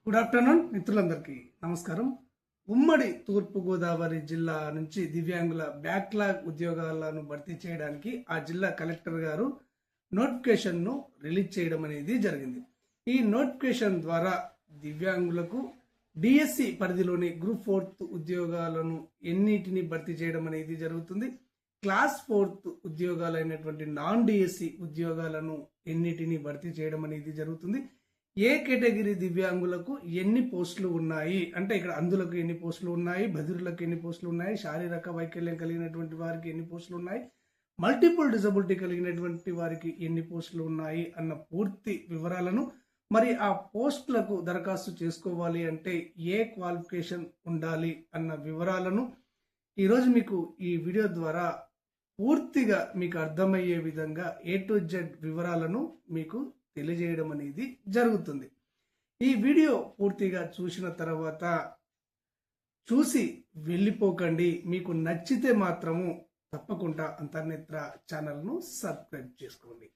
Good afternoon మిత్రులందరికీ నమస్కారం. ఉమ్మడి తూర్పు గోదావరి జిల్లా నుంచి దివ్యాంగుల బ్యాక్లాగ్ ఉద్యోగాలను భర్తీ చేయడానికి ఆ జిల్లా కలెక్టర్ గారు నోటిఫికేషన్ను రిలీజ్ చేయడం అనేది జరిగింది. ఈ నోటిఫికేషన్ ద్వారా దివ్యాంగులకు డిఎస్సి పరిధిలోని గ్రూప్ 4 ఉద్యోగాలను ఎన్నిటిని భర్తీ చేయడం అనేది జరుగుతుంది. క్లాస్ 4 ఉద్యోగాలైనటువంటి నాన్ డిఎస్సి ఉద్యోగాలను ఎన్నిటిని భర్తీ చేయడం అనేది జరుగుతుంది. ఏ కేటగిరీ దివ్యాంగులకు ఎన్ని పోస్టులు ఉన్నాయి అంటే ఇక్కడ అందులకు ఎన్ని పోస్టులు ఉన్నాయి, బదిరులకు ఎన్ని పోస్టులు ఉన్నాయి, శారీరక వైకల్యం కలిగినటువంటి వారికి ఎన్ని పోస్టులు ఉన్నాయి, మల్టిపుల్ డిజబిలిటీ కలిగినటువంటి వారికి ఎన్ని పోస్టులు ఉన్నాయి అన్న పూర్తి వివరాలను, మరి ఆ పోస్టులకు దరఖాస్తు చేసుకోవాలి అంటే ఏ క్వాలిఫికేషన్ ఉండాలి అన్న వివరాలను ఈరోజు మీకు ఈ వీడియో ద్వారా పూర్తిగా మీకు అర్థమయ్యే విధంగా A to Z వివరాలను మీకు తెలియజేయడం అనేది జరుగుతుంది. ఈ వీడియో పూర్తిగా చూసిన తర్వాత చూసి వెళ్ళిపోకండి. మీకు నచ్చితే మాత్రము తప్పకుండా అంతర్నేత్ర ఛానల్ను సబ్స్క్రైబ్ చేసుకోండి.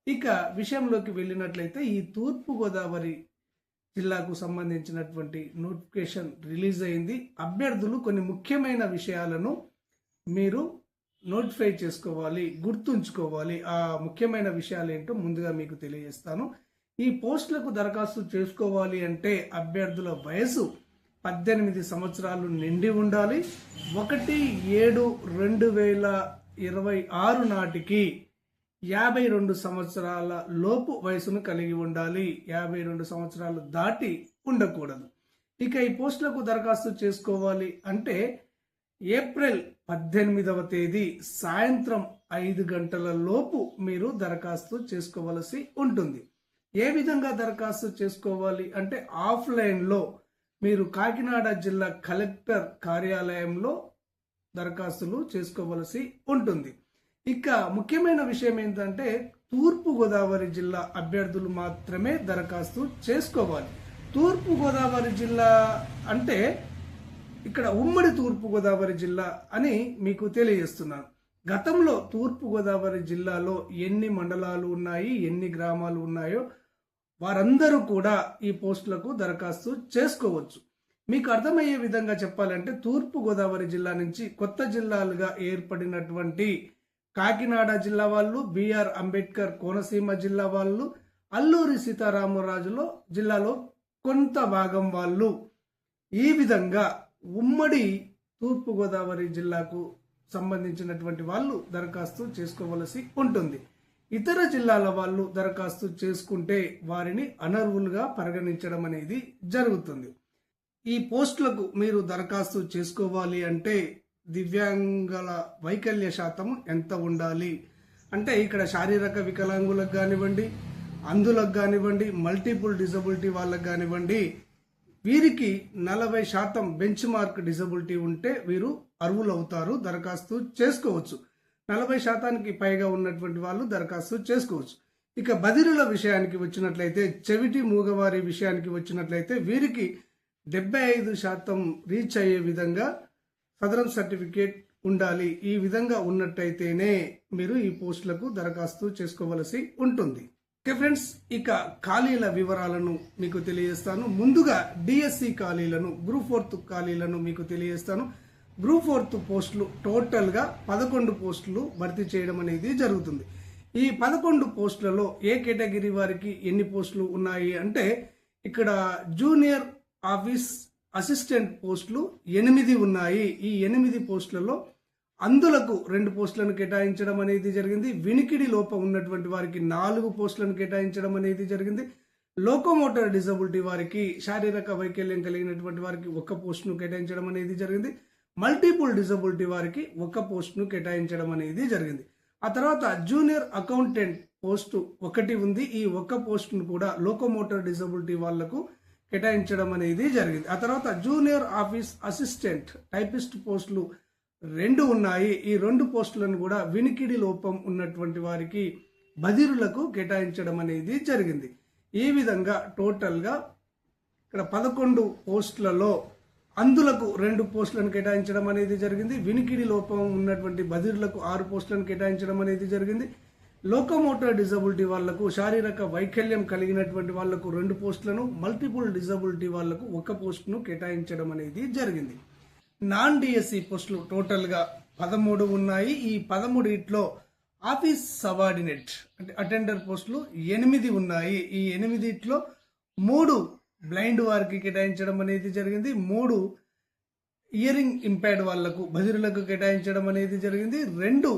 ఇక విషయంలోకి వెళ్ళినట్లయితే ఈ తూర్పు గోదావరి జిల్లాకు సంబంధించినటువంటి నోటిఫికేషన్ రిలీజ్ అయింది. అభ్యర్థులు కొన్ని ముఖ్యమైన విషయాలను మీరు నోటిఫై చేసుకోవాలి, గుర్తుంచుకోవాలి. ఆ ముఖ్యమైన విషయాలు ఏంటో ముందుగా మీకు తెలియజేస్తాను. ఈ పోస్టులకు దరఖాస్తు చేసుకోవాలి అంటే అభ్యర్థుల వయసు 18 సంవత్సరాలు నిండి ఉండాలి. 1/7/2026 నాటికి 52 సంవత్సరాల లోపు వయసును కలిగి ఉండాలి. 52 సంవత్సరాలు దాటి ఉండకూడదు. ఇక ఈ పోస్టులకు దరఖాస్తు చేసుకోవాలి అంటే ఏప్రిల్ 18వ తేదీ సాయంత్రం 5 గంటల లోపు మీరు దరఖాస్తు చేసుకోవలసి ఉంటుంది. ఏ విధంగా దరఖాస్తు చేసుకోవాలి అంటే ఆఫ్లైన్లో మీరు కాకినాడ జిల్లా కలెక్టర్ కార్యాలయంలో దరఖాస్తులు చేసుకోవలసి ఉంటుంది. ఇక ముఖ్యమైన విషయం ఏంటంటే తూర్పు గోదావరి జిల్లా అభ్యర్థులు మాత్రమే దరఖాస్తు చేసుకోవాలి. తూర్పు గోదావరి జిల్లా అంటే ఇక్కడ ఉమ్మడి తూర్పు గోదావరి జిల్లా అని మీకు తెలియజేస్తున్నాను. గతంలో తూర్పు గోదావరి జిల్లాలో ఎన్ని మండలాలు ఉన్నాయి, ఎన్ని గ్రామాలు ఉన్నాయో వారందరూ కూడా ఈ పోస్టులకు దరఖాస్తు చేసుకోవచ్చు. మీకు అర్థమయ్యే విధంగా చెప్పాలంటే తూర్పు గోదావరి జిల్లా నుంచి కొత్త జిల్లాలుగా ఏర్పడినటువంటి కాకినాడ జిల్లా వాళ్ళు, బిఆర్ అంబేద్కర్ కోనసీమ జిల్లా వాళ్ళు, అల్లూరి సీతారామరాజులో జిల్లాలో కొంత భాగం వాళ్ళు, ఈ విధంగా ఉమ్మడి తూర్పు గోదావరి జిల్లాకు సంబంధించినటువంటి వాళ్ళు దరఖాస్తు చేసుకోవలసి ఉంటుంది. ఇతర జిల్లాల వాళ్ళు దరఖాస్తు చేసుకుంటే వారిని అనర్హులుగా పరిగణించడం అనేది జరుగుతుంది. ఈ పోస్టులకు మీరు దరఖాస్తు చేసుకోవాలి అంటే దివ్యాంగుల వైకల్య శాతం ఎంత ఉండాలి అంటే ఇక్కడ శారీరక వికలాంగులకు కానివ్వండి, అంధులకు కానివ్వండి, మల్టిపుల్ డిజబిలిటీ వాళ్ళకు కానివ్వండి, వీరికి 40% బెంచ్ మార్క్ డిజబిలిటీ ఉంటే వీరు అర్హులు అవుతారు, దరఖాస్తు చేసుకోవచ్చు. 40% పైగా ఉన్నటువంటి వాళ్ళు దరఖాస్తు చేసుకోవచ్చు. ఇక బదిరుల విషయానికి వచ్చినట్లయితే, చెవిటి మూగవారి విషయానికి వచ్చినట్లయితే వీరికి 75% రీచ్ అయ్యే విధంగా సదరన్ సర్టిఫికేట్ ఉండాలి. ఈ విధంగా ఉన్నట్టయితేనే మీరు ఈ పోస్టులకు దరఖాస్తు చేసుకోవలసి ఉంటుంది. ఓకే ఫ్రెండ్స్, ఇక ఖాళీల వివరాలను మీకు తెలియజేస్తాను. ముందుగా డిఎస్సి ఖాళీలను, గ్రూప్ 4 ఖాళీలను మీకు తెలియజేస్తాను. గ్రూప్ 4 పోస్టులు టోటల్గా 11 పోస్టులు భర్తీ చేయడం అనేది జరుగుతుంది. ఈ 11 పోస్టులలో ఏ కేటగిరీ వారికి ఎన్ని పోస్టులు ఉన్నాయి అంటే ఇక్కడ జూనియర్ ఆఫీస్ అసిస్టెంట్ పోస్టులు 8 ఉన్నాయి. ఈ 8 పోస్టులలో అందులకు 2 పోస్టులను కేటాయించడం అనేది జరిగింది. వినికిడి లోపం ఉన్నటువంటి వారికి 4 పోస్టులను కేటాయించడం అనేది జరిగింది. లోకోమోటర్ డిజబిలిటీ వారికి, శారీరక వైకల్యం కలిగినటువంటి వారికి 1 పోస్టును కేటాయించడం అనేది జరిగింది. మల్టిపుల్ డిజబిలిటీ వారికి 1 పోస్టును కేటాయించడం అనేది జరిగింది. ఆ తర్వాత జూనియర్ అకౌంటెంట్ పోస్టు 1 ఉంది. ఈ 1 పోస్టును కూడా లోకోమోటర్ డిజబిలిటీ వాళ్లకు కేటాయించడం అనేది జరిగింది. ఆ తర్వాత జూనియర్ ఆఫీస్ అసిస్టెంట్ టైపిస్ట్ పోస్టులు 2 ఉన్నాయి. ఈ 2 పోస్టులను కూడా వినికిడి లోపం ఉన్నటువంటి వారికి బదిరులకు కేటాయించడం అనేది జరిగింది. ఈ విధంగా టోటల్గా ఇక్కడ 11 పోస్టులలో అందులకు 2 పోస్టులను కేటాయించడం అనేది జరిగింది. వినికిడి లోపం ఉన్నటువంటి బదిరులకు 6 పోస్టులను కేటాయించడం అనేది జరిగింది. లోకోమోటర్ డిజబిలిటీ వాళ్లకు, శారీరక వైకల్యం కలిగినటువంటి వాళ్లకు 2 పోస్టులను, మల్టిపుల్ డిజబిలిటీ వాళ్లకు 1 పోస్టును కేటాయించడం అనేది జరిగింది. నాన్ డిఎస్సి పోస్టులు టోటల్ గా 13 ఉన్నాయి. ఈ 13 ఆఫీస్ సబార్డినేట్ అంటే అటెండర్ పోస్టులు 8 ఉన్నాయి. ఈ 8 3 బ్లైండ్ వారికి కేటాయించడం అనేది జరిగింది, 3 ఇయరింగ్ ఇంపైర్డ్ వాళ్లకు బధిరులకు కేటాయించడం అనేది జరిగింది, 2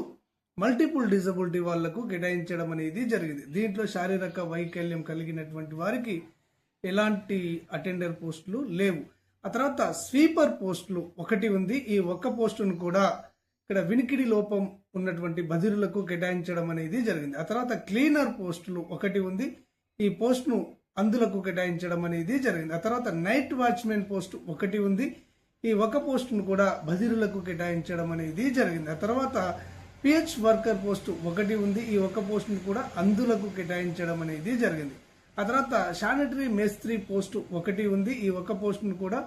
మల్టిపుల్ డిజబిలిటీ వాళ్లకు కేటాయించడం అనేది జరిగింది. దీంట్లో శారీరక వైకల్యం కలిగినటువంటి వారికి ఎలాంటి అటెండర్ పోస్టులు లేవు. ఆ తర్వాత స్వీపర్ పోస్టులు 1 ఉంది. ఈ 1 పోస్టును కూడా ఇక్కడ వినికిడి లోపం ఉన్నటువంటి బధిరులకు కేటాయించడం అనేది జరిగింది. ఆ తర్వాత క్లీనర్ పోస్టులు 1 ఉంది. ఈ పోస్టును అందులకు కేటాయించడం అనేది జరిగింది. ఆ తర్వాత నైట్ వాచ్మెన్ పోస్ట్ 1 ఉంది. ఈ 1 పోస్టును కూడా బధిరులకు కేటాయించడం అనేది జరిగింది. ఆ తర్వాత పిహెచ్ వర్కర్ పోస్ట్ 1 ఉంది. ఈ 1 పోస్టును కూడా అందులకు కేటాయించడం అనేది జరిగింది. ఆ తర్వాత శానిటరీ మేస్త్రి పోస్ట్ 1 ఉంది. ఈ 1 పోస్టును కూడా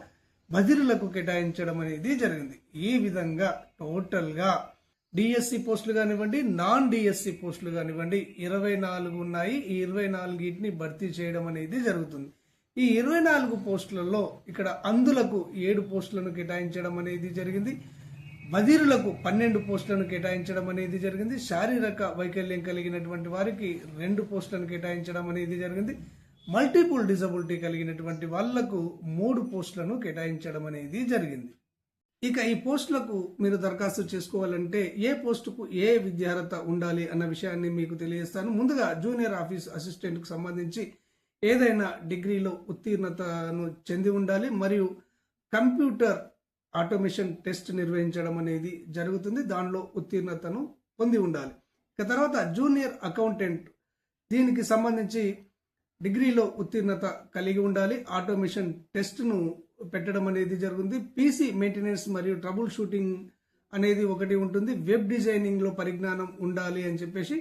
బధిరులకు కేటాయించడం అనేది జరిగింది. ఈ విధంగా టోటల్ గా డిఎస్సి పోస్టులు కానివ్వండి, నాన్ డిఎస్సి పోస్టులు కానివ్వండి 24 ఉన్నాయి. ఈ 24 భర్తీ చేయడం అనేది జరుగుతుంది. ఈ 24 పోస్టులలో ఇక్కడ అందులకు 7 పోస్టులను కేటాయించడం అనేది జరిగింది, బధిరులకు 12 పోస్టులను కేటాయించడం అనేది జరిగింది, శారీరక వైకల్యం కలిగినటువంటి వారికి 2 పోస్టులను కేటాయించడం అనేది జరిగింది, మల్టిపుల్ డిజబిలిటీ కలిగినటువంటి వాళ్లకు 3 పోస్టులను కేటాయించడం అనేది జరిగింది. ఇక ఈ పోస్టులకు మీరు దరఖాస్తు చేసుకోవాలంటే ఏ పోస్టుకు ఏ విద్యార్హత ఉండాలి అన్న విషయాన్ని మీకు తెలియజేస్తాను. ముందుగా జూనియర్ ఆఫీస్ అసిస్టెంట్ కు సంబంధించి ఏదైనా డిగ్రీలో ఉత్తీర్ణతను చెంది ఉండాలి మరియు కంప్యూటర్ ఆటోమేషన్ టెస్ట్ నిర్వహించడం అనేది జరుగుతుంది, దానిలో ఉత్తీర్ణతను పొంది ఉండాలి. ఇక తర్వాత జూనియర్ అకౌంటెంట్ దీనికి సంబంధించి డిగ్రీలో ఉత్తీర్ణత కలిగి ఉండాలి, ఆటోమేషన్ టెస్ట్ను పెట్టడం అనేది జరుగుతుంది, పీసీ మెయింటెనెన్స్ మరియు ట్రబుల్ షూటింగ్ అనేది 1 ఉంటుంది, వెబ్ డిజైనింగ్ లో పరిజ్ఞానం ఉండాలి అని చెప్పేసి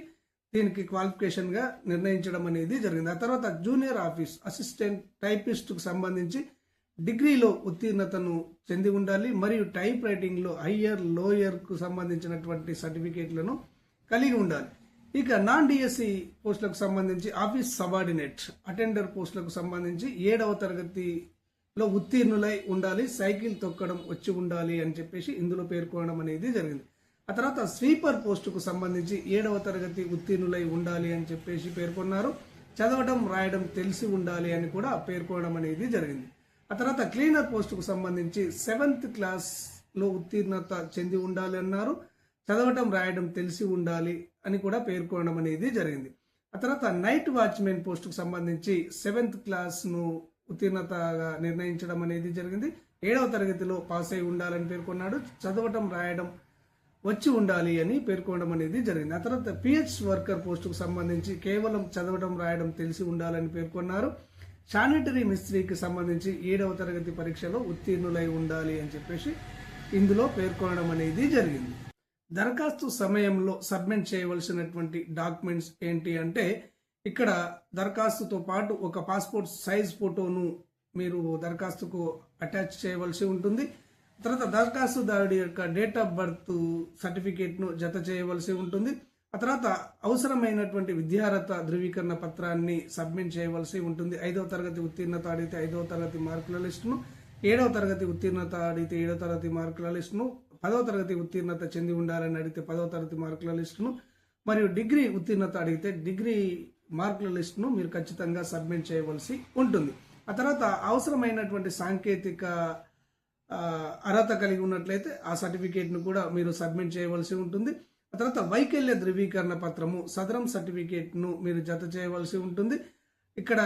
దీనికి క్వాలిఫికేషన్ గా నిర్ణయించడం అనేది జరిగింది. ఆ తర్వాత జూనియర్ ఆఫీస్ అసిస్టెంట్ టైపిస్ట్ కు సంబంధించి డిగ్రీలో ఉత్తీర్ణతను చెంది ఉండాలి మరియు టైప్ రైటింగ్ లో హయ్యర్ లోయర్ కు సంబంధించినటువంటి సర్టిఫికేట్లను కలిగి ఉండాలి. ఇక నాన్ డిఎస్సి పోస్టులకు సంబంధించి ఆఫీస్ సబార్డినేట్ అటెండర్ పోస్టులకు సంబంధించి 7వ తరగతిలో ఉత్తీర్ణులై ఉండాలి, సైకిల్ తొక్కడం వచ్చి ఉండాలి అని చెప్పేసి ఇందులో పేర్కొనడం అనేది జరిగింది. ఆ తర్వాత స్వీపర్ పోస్టుకు సంబంధించి 7వ తరగతి ఉత్తీర్ణులై ఉండాలి అని చెప్పేసి పేర్కొన్నారు, చదవడం రాయడం తెలిసి ఉండాలి అని కూడా పేర్కొనడం అనేది జరిగింది. ఆ తర్వాత క్లీనర్ పోస్టుకు సంబంధించి 7th క్లాస్ లో ఉత్తీర్ణత చెంది ఉండాలి అన్నారు, చదవటం రాయడం తెలిసి ఉండాలి అని కూడా పేర్కొనడం అనేది జరిగింది. ఆ తర్వాత నైట్ వాచ్మెన్ పోస్టుకు సంబంధించి 7th క్లాస్ ను ఉత్తీర్ణతగా నిర్ణయించడం అనేది జరిగింది, 7వ తరగతిలో పాస్ అయి ఉండాలని పేర్కొన్నాడు, చదవటం రాయడం వచ్చి ఉండాలి అని పేర్కొనడం అనేది జరిగింది. ఆ తర్వాత పిహెచ్ వర్కర్ పోస్టుకు సంబంధించి కేవలం చదవటం రాయడం తెలిసి ఉండాలని పేర్కొన్నారు, శానిటరీ మిస్త్రీకి సంబంధించి 7వ తరగతి పరీక్షలో ఉత్తీర్ణులై ఉండాలి అని చెప్పేసి ఇందులో పేర్కొనడం అనేది జరిగింది. దరఖాస్తు సమయంలో సబ్మిట్ చేయవలసినటువంటి డాక్యుమెంట్స్ ఏంటి అంటే ఇక్కడ దరఖాస్తుతో పాటు ఒక పాస్పోర్ట్ సైజ్ ఫోటోను మీరు దరఖాస్తుకు అటాచ్ చేయవలసి ఉంటుంది. తర్వాత దరఖాస్తుదారుడి యొక్క డేట్ ఆఫ్ బర్త్ సర్టిఫికేట్ ను జత చేయవలసి ఉంటుంది. ఆ తర్వాత అవసరమైనటువంటి విద్యార్హత ధృవీకరణ పత్రాన్ని సబ్మిట్ చేయవలసి ఉంటుంది. 5వ తరగతి ఉత్తీర్ణత అడిగితే 5వ తరగతి మార్కుల లిస్టును, 7వ తరగతి ఉత్తీర్ణత అడిగితే 7వ తరగతి మార్కుల లిస్టును, 10వ తరగతి ఉత్తీర్ణత చెంది ఉండాలని అడిగితే 10వ తరగతి మార్కుల లిస్టును మరియు డిగ్రీ ఉత్తీర్ణత అడిగితే డిగ్రీ మార్కుల లిస్టును మీరు ఖచ్చితంగా సబ్మిట్ చేయవలసి ఉంటుంది. ఆ తర్వాత అవసరమైనటువంటి సాంకేతిక అర్హత కలిగి ఉన్నట్లయితే ఆ సర్టిఫికేట్ ను కూడా మీరు సబ్మిట్ చేయవలసి ఉంటుంది. ఆ తర్వాత వైకల్య ధృవీకరణ పత్రము సదరం సర్టిఫికేట్ ను మీరు జత చేయవలసి ఉంటుంది. ఇక్కడ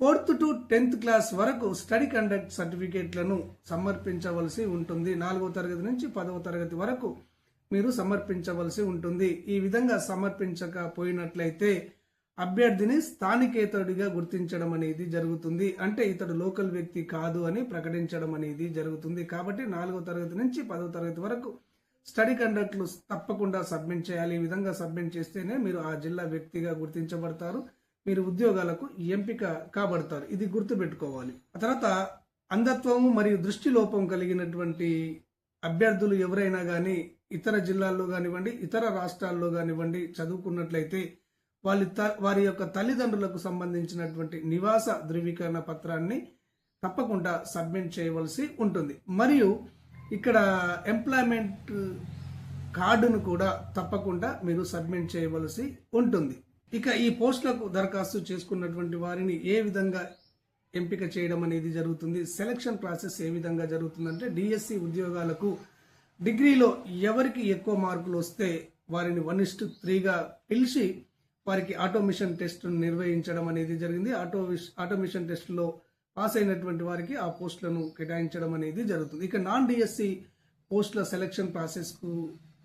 4th to 10th క్లాస్ వరకు స్టడీ కండక్ట్ సర్టిఫికేట్లను సమర్పించవలసి ఉంటుంది. 4వ తరగతి నుంచి 10వ తరగతి వరకు మీరు సమర్పించవలసి ఉంటుంది. ఈ విధంగా సమర్పించకపోయినట్లయితే అభ్యర్థిని స్థానికేతరుడిగా గుర్తించడం అనేది జరుగుతుంది. అంటే ఇతడు లోకల్ వ్యక్తి కాదు అని ప్రకటించడం అనేది జరుగుతుంది. కాబట్టి 4వ తరగతి నుంచి 10వ తరగతి వరకు స్టడీ కండక్ట్లు తప్పకుండా సబ్మిట్ చేయాలి. ఈ విధంగా సబ్మిట్ చేస్తేనే మీరు ఆ జిల్లా వ్యక్తిగా గుర్తించబడతారు, మీరు ఉద్యోగాలకు ఎంపిక కాబడతారు. ఇది గుర్తుపెట్టుకోవాలి. ఆ తర్వాత అంధత్వము మరియు దృష్టి లోపం కలిగినటువంటి అభ్యర్థులు ఎవరైనా కానీ ఇతర జిల్లాల్లో కానివ్వండి, ఇతర రాష్ట్రాల్లో కానివ్వండి చదువుకున్నట్లయితే వారి యొక్క తల్లిదండ్రులకు సంబంధించినటువంటి నివాస ధృవీకరణ పత్రాన్ని తప్పకుండా సబ్మిట్ చేయవలసి ఉంటుంది. మరియు ఇక్కడ ఎంప్లాయ్మెంట్ కార్డును కూడా తప్పకుండా మీరు సబ్మిట్ చేయవలసి ఉంటుంది. ఇక ఈ పోస్టులకు దరఖాస్తు చేసుకున్నటువంటి వారిని ఏ విధంగా ఎంపిక చేయడం అనేది జరుగుతుంది, సెలక్షన్ ప్రాసెస్ ఏ విధంగా జరుగుతుందంటే డిఎస్సి ఉద్యోగాలకు డిగ్రీలో ఎవరికి ఎక్కువ మార్కులు వస్తే వారిని 1:3గా పిలిచి వారికి ఆటోమేషన్ టెస్ట్ నిర్వహించడం అనేది జరిగింది. ఆటోమేషన్ టెస్ట్లో పాస్ అయినటువంటి వారికి ఆ పోస్టులను కేటాయించడం అనేది జరుగుతుంది. ఇక నాన్ డిఎస్సి పోస్టుల సెలక్షన్ ప్రాసెస్కు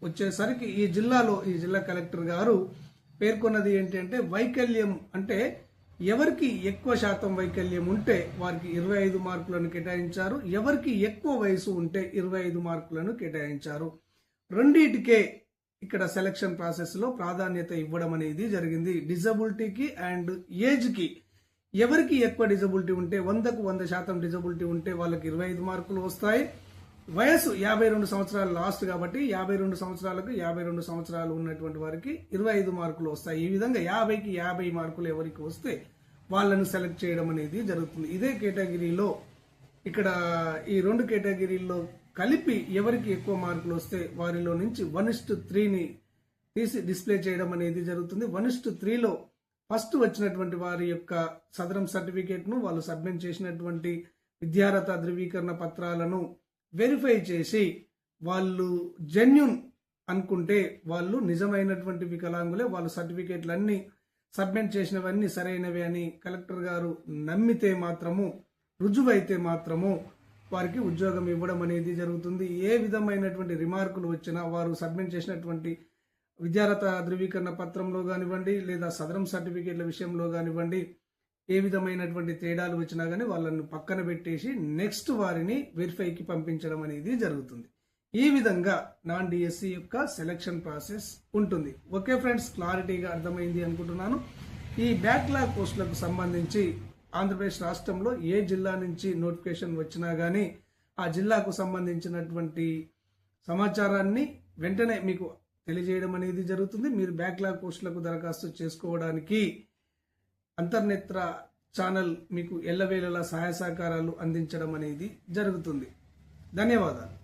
వచ్చేసరికి ఈ జిల్లా కలెక్టర్ గారు పేర్కొన్నది ఏంటంటే వైకల్యం అంటే ఎవరికి ఎక్కువ శాతం వైకల్యం ఉంటే వారికి 25 మార్కులను కేటాయించారు, ఎవరికి ఎక్కువ వయసు ఉంటే 25 మార్కులను కేటాయించారు. రెండింటికే ఇక్కడ సెలక్షన్ ప్రాసెస్ లో ప్రాధాన్యత ఇవ్వడం అనేది జరిగింది. డిజబిలిటీకి అండ్ ఏజ్కి ఎవరికి ఎక్కువ డిజబిలిటీ ఉంటే 100కు 100% డిజబిలిటీ ఉంటే వాళ్ళకి 25 మార్కులు వస్తాయి. వయసు 52 సంవత్సరాలు లాస్ట్ కాబట్టి 52 సంవత్సరాలకు 52 సంవత్సరాలు ఉన్నటువంటి వారికి 25 మార్కులు వస్తాయి. ఈ విధంగా 50కి 50 మార్కులు ఎవరికి వస్తే వాళ్ళను సెలెక్ట్ చేయడం అనేది జరుగుతుంది. ఇదే కేటగిరీలో ఇక్కడ ఈ 2 కేటగిరీల్లో కలిపి ఎవరికి ఎక్కువ మార్కులు వస్తే వారిలో నుంచి 1:3ని తీసి డిస్ప్లే చేయడం అనేది జరుగుతుంది. 1:3లో ఫస్ట్ వచ్చినటువంటి వారి యొక్క సదరం సర్టిఫికేట్ను వాళ్ళు సబ్మిట్ చేసినటువంటి విద్యార్హత ధృవీకరణ పత్రాలను వెరిఫై చేసి వాళ్ళు జెన్యూన్ అనుకుంటే వాళ్ళు నిజమైనటువంటి వికలాంగులే, వాళ్ళ సర్టిఫికేట్లన్నీ సబ్మిట్ చేసినవన్నీ సరైనవి అని కలెక్టర్ గారు నమ్మితే మాత్రము, రుజువైతే మాత్రము వారికి ఉద్యోగం ఇవ్వడం అనేది జరుగుతుంది. ఏ విధమైనటువంటి రిమార్కులు వచ్చినా వారు సబ్మిట్ చేసినటువంటి విద్యార్హత ధృవీకరణ పత్రంలో కానివ్వండి లేదా సదరం సర్టిఫికేట్ల విషయంలో కానివ్వండి ఏ విధమైనటువంటి తేడాలు వచ్చినా కానీ వాళ్ళను పక్కన పెట్టేసి నెక్స్ట్ వారిని వెరిఫైకి పంపించడం అనేది జరుగుతుంది. ఈ విధంగా నాన్ డిఎస్సి యొక్క సెలక్షన్ ప్రాసెస్ ఉంటుంది. ఓకే ఫ్రెండ్స్, క్లారిటీగా అర్థమైంది అనుకుంటున్నాను. ఈ బ్యాక్లాగ్ పోస్టులకు సంబంధించి ఆంధ్రప్రదేశ్ రాష్ట్రంలో ఏ జిల్లా నుంచి నోటిఫికేషన్ వచ్చినా కానీ ఆ జిల్లాకు సంబంధించినటువంటి సమాచారాన్ని వెంటనే మీకు తెలియజేయడం అనేది జరుగుతుంది. మీరు బ్యాక్లాగ్ పోస్టులకు దరఖాస్తు చేసుకోవడానికి అంతర్నేత్ర ఛానల్ మీకు ఎల్లవేళలా సహాయ సహకారాలు అందించడం అనేది జరుగుతుంది. ధన్యవాదాలు.